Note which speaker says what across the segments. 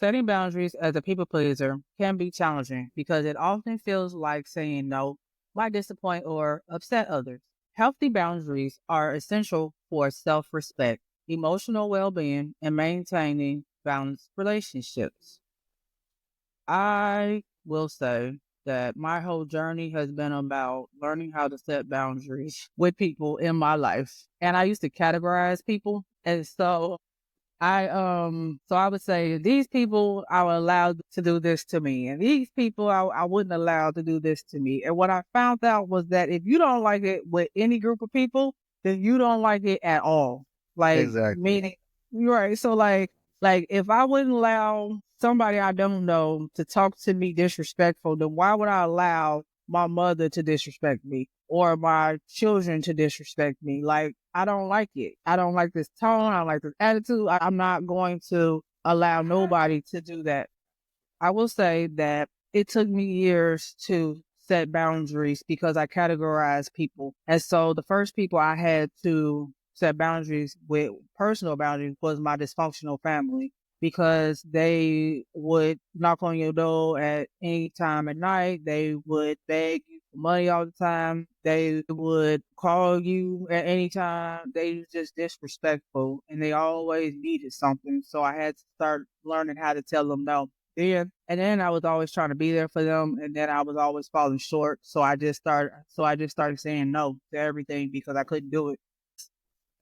Speaker 1: Setting boundaries as a people pleaser can be challenging because it often feels like saying no might disappoint or upset others. Healthy boundaries are essential for self respect, emotional well being, and maintaining balanced relationships. I will say that my whole journey has been about learning how to set boundaries with people in my life. And I used to categorize people. And so I would say these people I would allow to do this to me, and these people I wouldn't allow to do this to me. And what I found out was that if you don't like it with any group of people, then you don't like it at all. Like
Speaker 2: Exactly.
Speaker 1: meaning, right? So like if I wouldn't allow somebody I don't know to talk to me disrespectful, then why would I allow my mother to disrespect me or my children to disrespect me? Like, I don't like it. I don't like this tone. I don't like this attitude. I'm not going to allow nobody to do that. I will say that it took me years to set boundaries because I categorize people. And so the first people I had to set boundaries with, personal boundaries, was my dysfunctional family because they would knock on your door at any time at night. They would beg you for money all the time. They would call you at any time. They was just disrespectful and they always needed something. So I had to start learning how to tell them no. And then I was always trying to be there for them, and then I was always falling short. So I just started saying no to everything because I couldn't do it.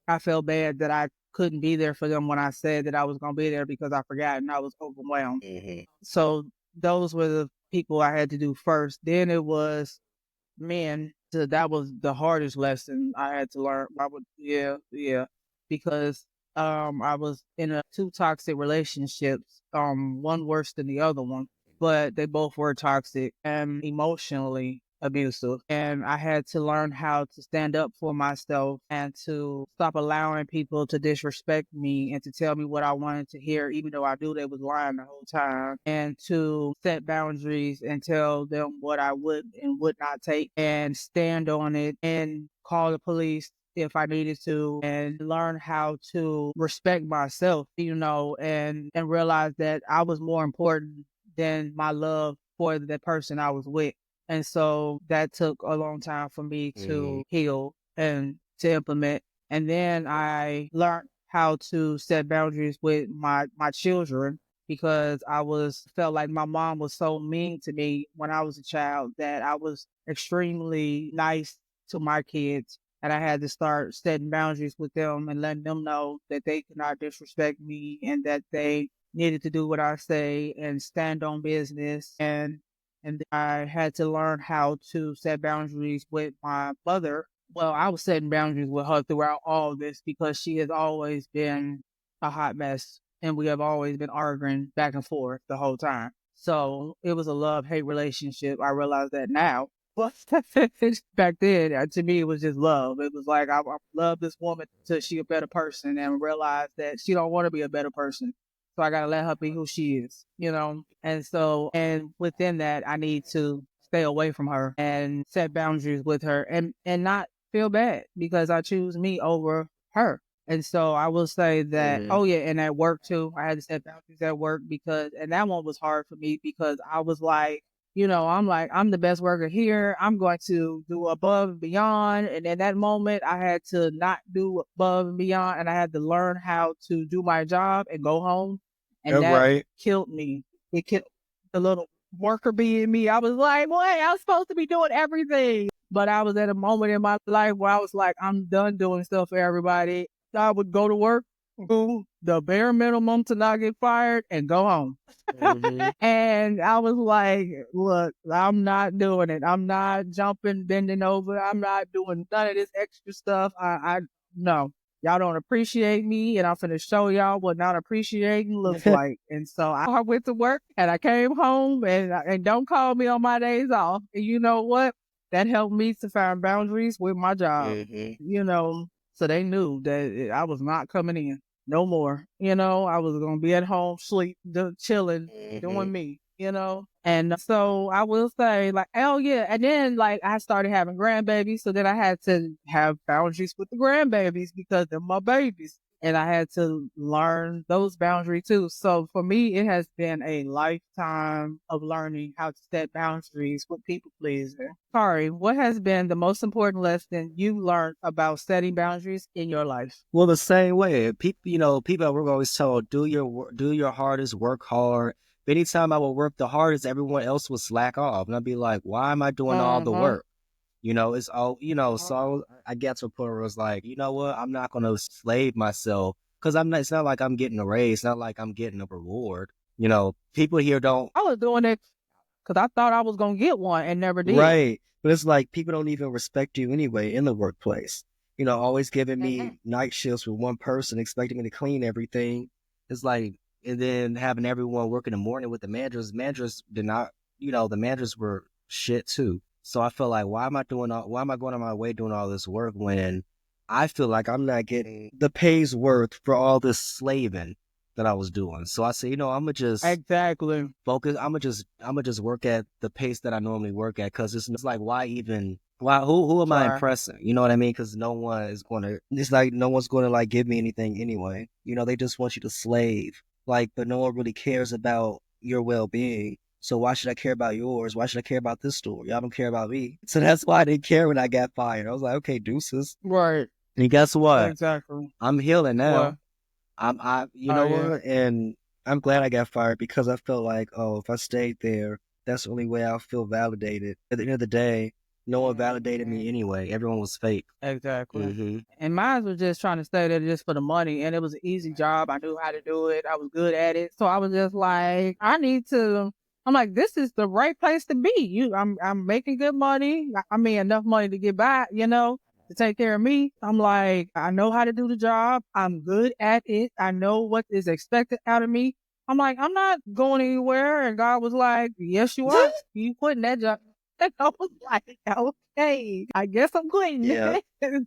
Speaker 1: I felt bad that I couldn't be there for them when I said that I was gonna be there because I forgot and I was overwhelmed.
Speaker 2: Hmm.
Speaker 1: So those were the people I had to do first. Then it was men. So that was the hardest lesson I had to learn. Yeah, because I was in two toxic relationships, one worse than the other one, but they both were toxic and emotionally abusive. And I had to learn how to stand up for myself and to stop allowing people to disrespect me and to tell me what I wanted to hear, even though I knew they was lying the whole time, and to set boundaries and tell them what I would and would not take and stand on it and call the police if I needed to, and learn how to respect myself, and realize that I was more important than my love for the person I was with. And so that took a long time for me
Speaker 2: Hmm.
Speaker 1: to heal and to implement. And then I learned how to set boundaries with my children because I was felt like my mom was so mean to me when I was a child that I was extremely nice to my kids. And I had to start setting boundaries with them and letting them know that they could not disrespect me and that they needed to do what I say and stand on business. And I had to learn how to set boundaries with my mother. Well, I was setting boundaries with her throughout all of this because she has always been a hot mess and we have always been arguing back and forth the whole time. So it was a love hate relationship. I realize that now. But back then, to me, it was just love. It was like I love this woman till she a better person, and realize that she don't want to be a better person. So I gotta let her be who she is. And within that, I need to stay away from her and set boundaries with her, and not feel bad because I choose me over her. And so I will say that,
Speaker 2: Hmm.
Speaker 1: oh yeah, and at work too, I had to set boundaries at work and that one was hard for me because I was like, I'm like, I'm the best worker here. I'm going to do above and beyond. And in that moment, I had to not do above and beyond. And I had to learn how to do my job and go home. And that
Speaker 2: Right.
Speaker 1: killed me. It killed the little worker bee in me. I was like, boy, I was supposed to be doing everything. But I was at a moment in my life where I was like, I'm done doing stuff for everybody. I would go to work, do the bare minimum to not get fired, and go home.
Speaker 2: Hmm.
Speaker 1: And I was like, look, I'm not doing it. I'm not jumping, bending over. I'm not doing none of this extra stuff. I no, y'all don't appreciate me. And I'm going to show y'all what not appreciating looks like. And so I went to work and I came home and don't call me on my days off. And you know what? That helped me to find boundaries with my job,
Speaker 2: Hmm.
Speaker 1: you know, so they knew that I was not coming in no more. I was gonna be at home, sleep, chilling,
Speaker 2: Hmm.
Speaker 1: doing me. And so I will say, like, oh yeah. And then like I started having grandbabies, so then I had to have boundaries with the grandbabies because they're my babies. and I had to learn those boundaries too. So for me, it has been a lifetime of learning how to set boundaries with people pleasing. Sorry, what has been the most important lesson you learned about setting boundaries in your life?
Speaker 2: Well, the same way, people were always told, do your hardest, work hard. But anytime I would work the hardest, everyone else would slack off. And I'd be like, why am I doing all the
Speaker 1: Uh-huh.
Speaker 2: work? It's all, so I get to a point where it's like, you know what? I'm not going to slave myself because it's not like I'm getting a raise. It's not like I'm getting a reward. People here don't.
Speaker 1: I was doing it because I thought I was gonna get one and never did.
Speaker 2: Right. But it's like people don't even respect you anyway in the workplace. Always giving me
Speaker 1: Mhm.
Speaker 2: night shifts with one person, expecting me to clean everything. It's like, and then having everyone work in the morning with the managers. Managers did not, the managers were shit too. So I feel like, why am I going on my way doing all this work when I feel like I'm not getting the pay's worth for all this slaving that I was doing? So I say, I'm gonna just
Speaker 1: Exactly.
Speaker 2: focus. I'm gonna just work at the pace that I normally work at because it's like why who am I
Speaker 1: Sorry.
Speaker 2: impressing? You know what I mean? Because no one is gonna. It's like no one's gonna like give me anything anyway. They just want you to slave. Like, but no one really cares about your well being. So why should I care about yours? Why should I care about this store? Y'all don't care about me. So that's why I didn't care when I got fired. I was like, okay, deuces.
Speaker 1: Right.
Speaker 2: And guess what?
Speaker 1: Exactly.
Speaker 2: I'm healing
Speaker 1: What?
Speaker 2: now. You
Speaker 1: Oh
Speaker 2: know
Speaker 1: yeah.
Speaker 2: what? And I'm glad I got fired because I felt like, oh, if I stayed there, that's the only way I'll feel validated. At the end of the day, no one validated me
Speaker 1: Mhm.
Speaker 2: anyway. Everyone was fake.
Speaker 1: Exactly.
Speaker 2: Hmm.
Speaker 1: And mine was just trying to stay there just for the money, and it was an easy job. I knew how to do it. I was good at it, so I was just like, I need to. I'm like, this is the right place to be. I'm making good money. I mean, enough money to get by, to take care of me. I'm like, I know how to do the job. I'm good at it. I know what is expected out of me. I'm like, I'm not going anywhere. And God was like, yes, you are. You quitting that job. And I was like, okay, I guess I'm quitting.
Speaker 2: Yeah.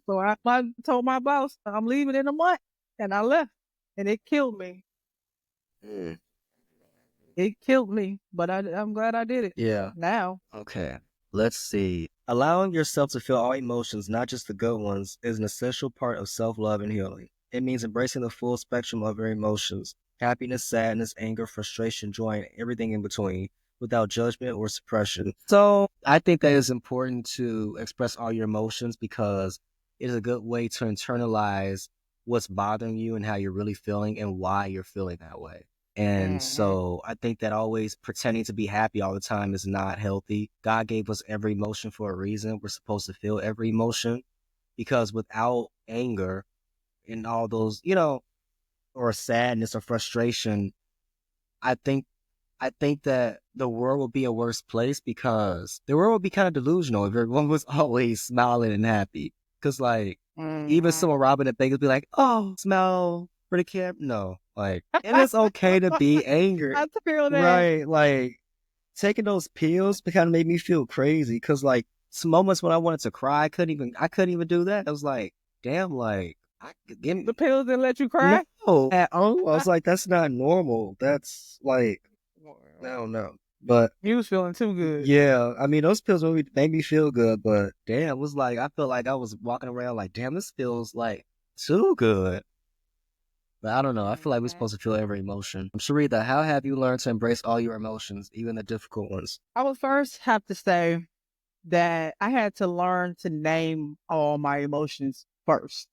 Speaker 1: So I told my boss I'm leaving in a month, and I left, and it killed me.
Speaker 2: Mm.
Speaker 1: It killed me, but I'm glad I did it.
Speaker 2: Yeah.
Speaker 1: Now,
Speaker 2: Okay. Let's see. Allowing yourself to feel all emotions, not just the good ones, is an essential part of self love and healing. It means embracing the full spectrum of your emotions: happiness, sadness, anger, frustration, joy, and everything in between, without judgment or suppression. So I think that it's important to express all your emotions because it is a good way to internalize what's bothering you and how you're really feeling and why you're feeling that way. And
Speaker 1: hmm
Speaker 2: so I think that always pretending to be happy all the time is not healthy. God gave us every emotion for a reason. We're supposed to feel every emotion because without anger and all those, or sadness or frustration, I think I think that the world would be a worse place because the world would be kind of delusional if everyone was always smiling and happy. Because, like, even
Speaker 1: hmm
Speaker 2: someone robbing a bank would be like, oh, smile for the camp. No, like, and it's okay to be angry.
Speaker 1: I feel that.
Speaker 2: Right. Like, taking those pills kind of made me feel crazy because, like, some moments when I wanted to cry, I couldn't even do that. I was like, damn, like, give
Speaker 1: The
Speaker 2: me,
Speaker 1: pills didn't let you
Speaker 2: no,
Speaker 1: cry.
Speaker 2: at all. I was like, that's not normal. That's like, I don't know. But
Speaker 1: You was feeling too good.
Speaker 2: yeah, I mean, those pills made me feel good, but damn, it was like, I felt like I was walking around like, damn, this feels like too good. But I don't know. I feel like we're
Speaker 1: Mhm.
Speaker 2: supposed to feel every emotion. Sharita, how have you learned to embrace all your emotions, even the difficult ones?
Speaker 1: I would first have to say that I had to learn to name all my emotions first,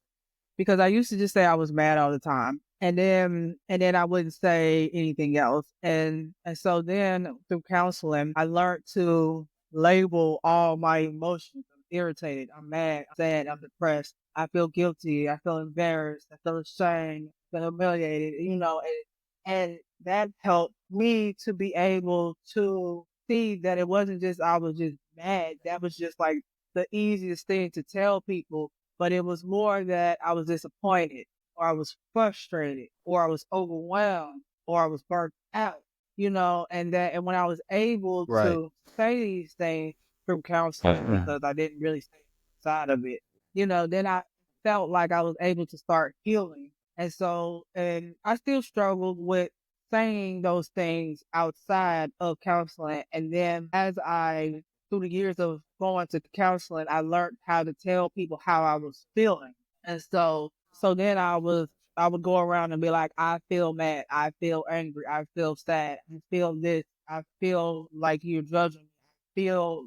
Speaker 1: because I used to just say I was mad all the time. And then I wouldn't say anything else. And so then through counseling, I learned to label all my emotions. I'm irritated, I'm mad, I'm sad, I'm depressed, I feel guilty, I feel embarrassed, I feel ashamed, I feel humiliated, and that helped me to be able to see that it wasn't just I was just mad. That was just like the easiest thing to tell people, but it was more that I was disappointed, or I was frustrated, or I was overwhelmed, or I was burnt out, and when I was able
Speaker 2: Right.
Speaker 1: to say these things through counseling, because I didn't really say side of it, then I felt like I was able to start healing. And I still struggled with saying those things outside of counseling. And then through the years of going to counseling, I learned how to tell people how I was feeling. And so then I was I would go around and be like, I feel mad, I feel angry, I feel sad, I feel this, I feel like you're judging me, I feel,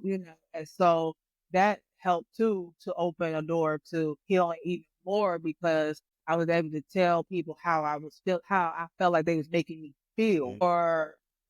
Speaker 1: and so that helped too to open a door to healing even more because I was able to tell people how I was feel, how I felt like they was making me feel,
Speaker 2: Mhm.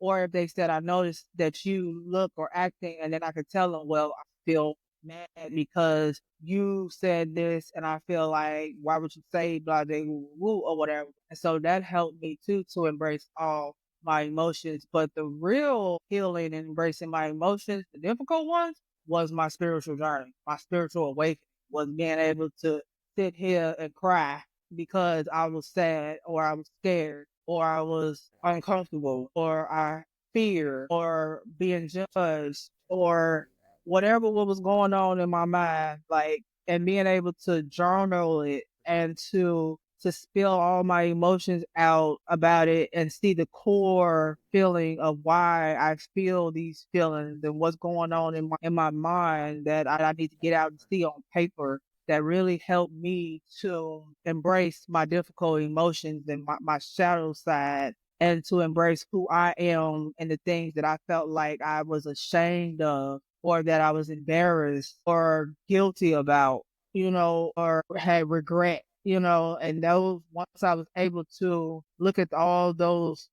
Speaker 1: or if they said, I noticed that you look or acting, and then I could tell them, well, I feel mad because you said this, and I feel like, why would you say blah, blah, woo, woo, or whatever. And so that helped me too to embrace all my emotions. But the real healing and embracing my emotions, the difficult ones, was my spiritual journey. My spiritual awakening was being able to sit here and cry because I was sad or I was scared or I was uncomfortable or I fear or being judged or whatever what was going on in my mind, like, and being able to journal it and to spill all my emotions out about it and see the core feeling of why I feel these feelings and what's going on in my mind that I need to get out and see on paper, that really helped me to embrace my difficult emotions and my shadow side, and to embrace who I am and the things that I felt like I was ashamed of or that I was embarrassed or guilty about, or had regret, and those, once I was able to look at all those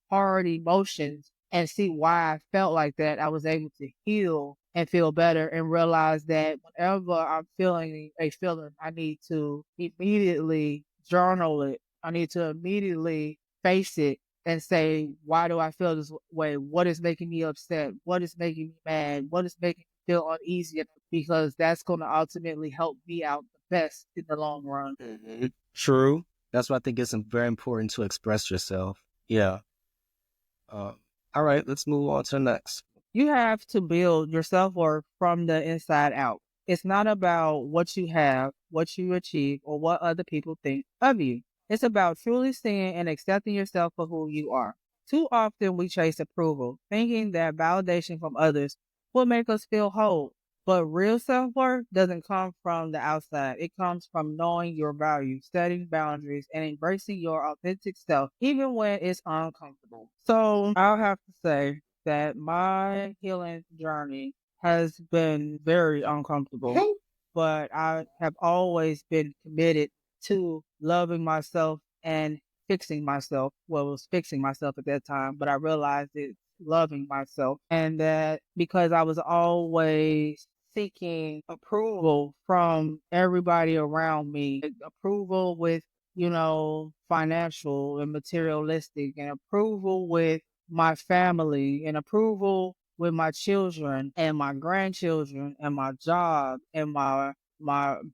Speaker 1: hard emotions and see why I felt like that, I was able to heal and feel better and realize that whenever I'm feeling a feeling, I need to immediately journal it. I need to immediately face it and say, why do I feel this way? What is making me upset? What is making me mad? What is making me feel uneasy? Because that's going to ultimately help me out the best in the long run.
Speaker 2: Mhm. True. That's why I think it's very important to express yourself. Yeah. All right, let's move on to the next.
Speaker 1: You have to build your self-worth from the inside out. It's not about what you have, what you achieve, or what other people think of you. It's about truly seeing and accepting yourself for who you are. Too often we chase approval, thinking that validation from others will make us feel whole. But real self-worth doesn't come from the outside. It comes from knowing your value, setting boundaries, and embracing your authentic self, even when it's uncomfortable. So I'll have to say that my healing journey has been very uncomfortable, but I have always been committed to loving myself and fixing myself. Well, it was fixing myself at that time, but I realized it's loving myself. And that because I was always seeking approval from everybody around me, approval with, financial and materialistic, and approval with my family, and approval with my children and my grandchildren and my job and my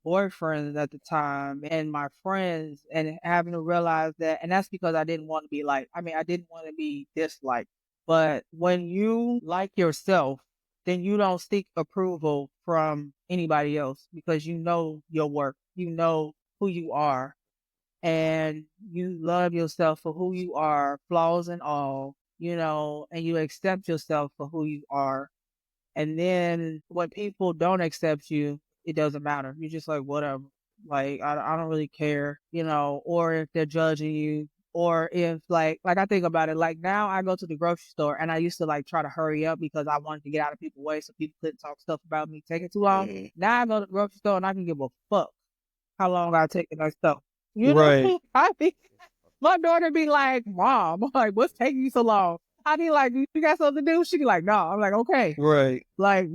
Speaker 1: boyfriend at the time and my friends, and having to realize that, and that's because I didn't want to be like, I didn't want to be disliked. But when you like yourself, then you don't seek approval from anybody else because you know your work, you know who you are, and you love yourself for who you are, flaws and all, and you accept yourself for who you are. And then when people don't accept you, it doesn't matter. You're just like, whatever. Like, I don't really care, or if they're judging you, or if like I think about it, like now I go to the grocery store and I used to like try to hurry up because I wanted to get out of people's way so people couldn't talk stuff about me taking too long.
Speaker 2: Mhm.
Speaker 1: Now I go to the grocery store and I can give a fuck how long I take that stuff.
Speaker 2: Right.
Speaker 1: I be my daughter be like, Mom, I'm like, what's taking you so long? I be like, you got something to do? She be like, no. I'm like, okay.
Speaker 2: Right.
Speaker 1: Like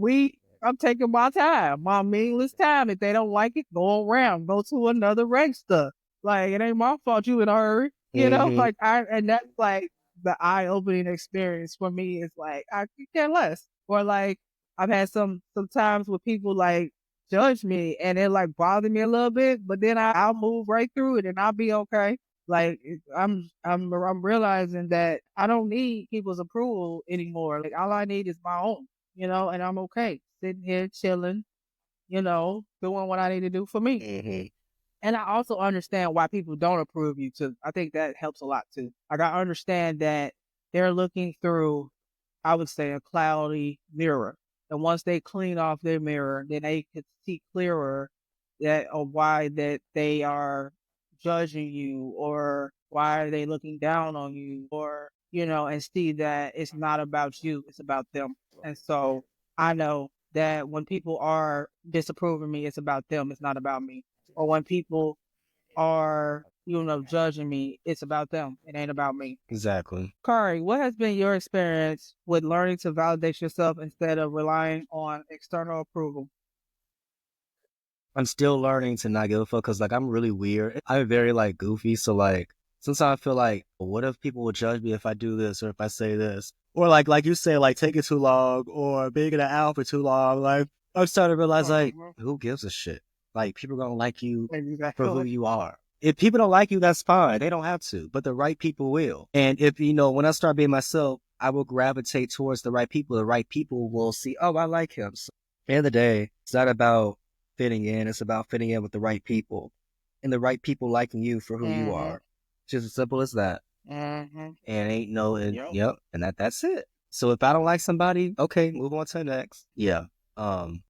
Speaker 1: I'm taking my time, my meaningless time. If they don't like it, go around, go to another register. Like it ain't my fault you in a hurry.
Speaker 2: Mhm.
Speaker 1: Like and that's like the eye opening experience for me is like I could care less. Or like I've had some times where people like judge me and it like bother me a little bit, but then I'll move right through it and I'll be okay. Like I'm realizing that I don't need people's approval anymore. Like all I need is my own, and I'm okay sitting here chilling, doing what I need to do for me.
Speaker 2: Mhm.
Speaker 1: And I also understand why people don't approve you too. I think that helps a lot too. Like I understand that they're looking through, I would say, a cloudy mirror. And once they clean off their mirror, then they could see clearer that of why that they are judging you, or why are they looking down on you, or, and see that it's not about you, it's about them. And so I know that when people are disapproving me, it's about them, it's not about me. Or when people are, judging me, it's about them, it ain't about me.
Speaker 2: Exactly.
Speaker 1: Kari, what has been your experience with learning to validate yourself instead of relying on external approval?
Speaker 2: I'm still learning to not give a fuck because, like, I'm really weird. I'm very, like, goofy. So, like, sometimes I feel like, what if people would judge me if I do this or if I say this? Or, like you say, like, taking too long or being in the out for too long. Like, I'm starting to realize, like,
Speaker 1: Mhm.
Speaker 2: who gives a shit? Like, people gonna like you for who
Speaker 1: Exactly.
Speaker 2: you are. If people don't like you, that's fine. They don't have to, but the right people will. And if, when I start being myself, I will gravitate towards the right people. The right people will see, oh, I like him. So, at the end of the day, it's not about fitting in. It's about fitting in with the right people and the right people liking you for who you
Speaker 1: Mhm.
Speaker 2: are. Just as simple as that.
Speaker 1: Mhm.
Speaker 2: And ain't no, and
Speaker 1: Yep.
Speaker 2: yep. And that's it. So if I don't like somebody, okay, move on to the next. Yeah.